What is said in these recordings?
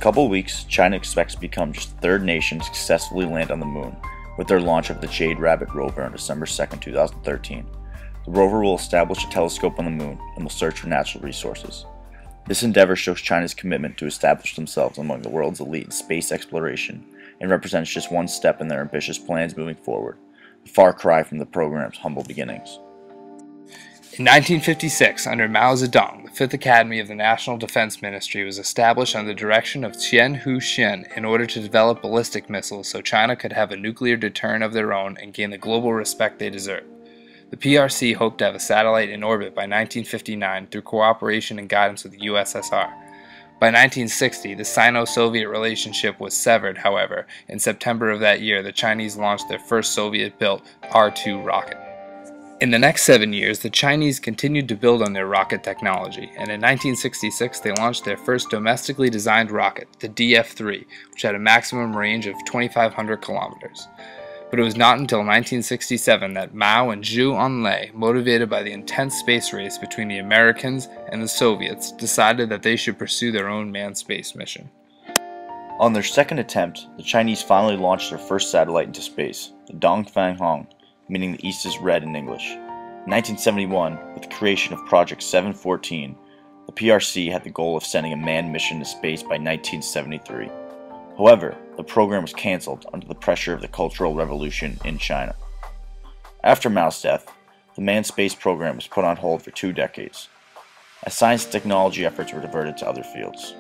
couple of weeks, China expects to become just the third nation to successfully land on the moon, with their launch of the Jade Rabbit rover on December 2, 2013. The rover will establish a telescope on the moon and will search for natural resources. This endeavor shows China's commitment to establish themselves among the world's elite in space exploration and represents just one step in their ambitious plans moving forward, a far cry from the program's humble beginnings. In 1956, under Mao Zedong, the Fifth Academy of the National Defense Ministry was established under the direction of Qian Huixin in order to develop ballistic missiles so China could have a nuclear deterrent of their own and gain the global respect they deserve. The PRC hoped to have a satellite in orbit by 1959 through cooperation and guidance with the USSR. By 1960, the Sino-Soviet relationship was severed, however. In September of that year, the Chinese launched their first Soviet-built R-2 rocket. In the next 7 years, the Chinese continued to build on their rocket technology, and in 1966 they launched their first domestically designed rocket, the DF-3, which had a maximum range of 2,500 kilometers. But it was not until 1967 that Mao and Zhu Enlai, motivated by the intense space race between the Americans and the Soviets, decided that they should pursue their own manned space mission. On their second attempt, the Chinese finally launched their first satellite into space, the Dongfang Hong, meaning the East is red in English. In 1971, with the creation of Project 714, the PRC had the goal of sending a manned mission to space by 1973. However, the program was cancelled under the pressure of the Cultural Revolution in China. After Mao's death, the manned space program was put on hold for 2 decades, as science and technology efforts were diverted to other fields.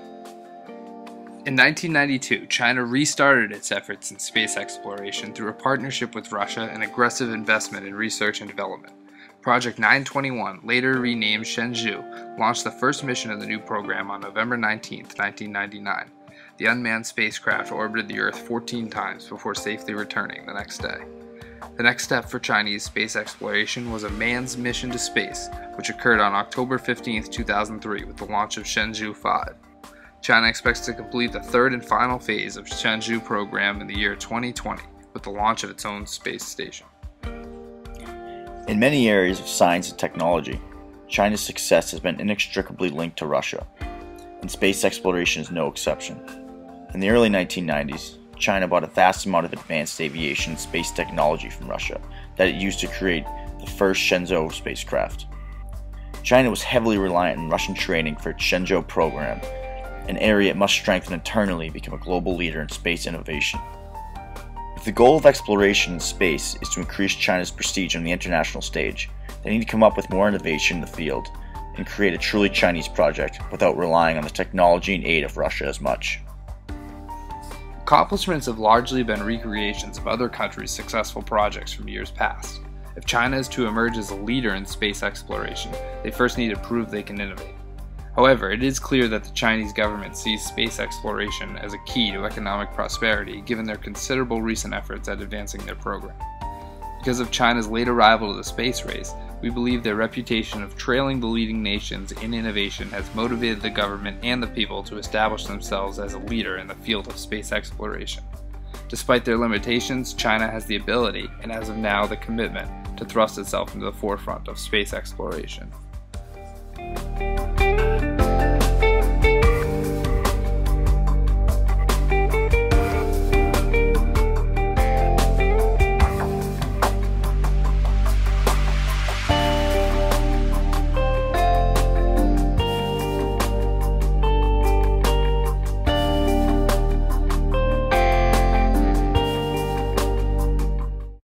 In 1992, China restarted its efforts in space exploration through a partnership with Russia and aggressive investment in research and development. Project 921, later renamed Shenzhou, launched the first mission of the new program on November 19, 1999. The unmanned spacecraft orbited the Earth 14 times before safely returning the next day. The next step for Chinese space exploration was a manned mission to space, which occurred on October 15, 2003 with the launch of Shenzhou 5. China expects to complete the third and final phase of Shenzhou program in the year 2020 with the launch of its own space station. In many areas of science and technology, China's success has been inextricably linked to Russia, and space exploration is no exception. In the early 1990s, China bought a vast amount of advanced aviation and space technology from Russia that it used to create the first Shenzhou spacecraft. China was heavily reliant on Russian training for its Shenzhou program, an area it must strengthen internally to become a global leader in space innovation. If the goal of exploration in space is to increase China's prestige on the international stage, they need to come up with more innovation in the field and create a truly Chinese project without relying on the technology and aid of Russia as much. Accomplishments have largely been recreations of other countries' successful projects from years past. If China is to emerge as a leader in space exploration, they first need to prove they can innovate. However, it is clear that the Chinese government sees space exploration as a key to economic prosperity given their considerable recent efforts at advancing their program. Because of China's late arrival to the space race, we believe their reputation of trailing the leading nations in innovation has motivated the government and the people to establish themselves as a leader in the field of space exploration. Despite their limitations, China has the ability, and as of now the commitment, to thrust itself into the forefront of space exploration.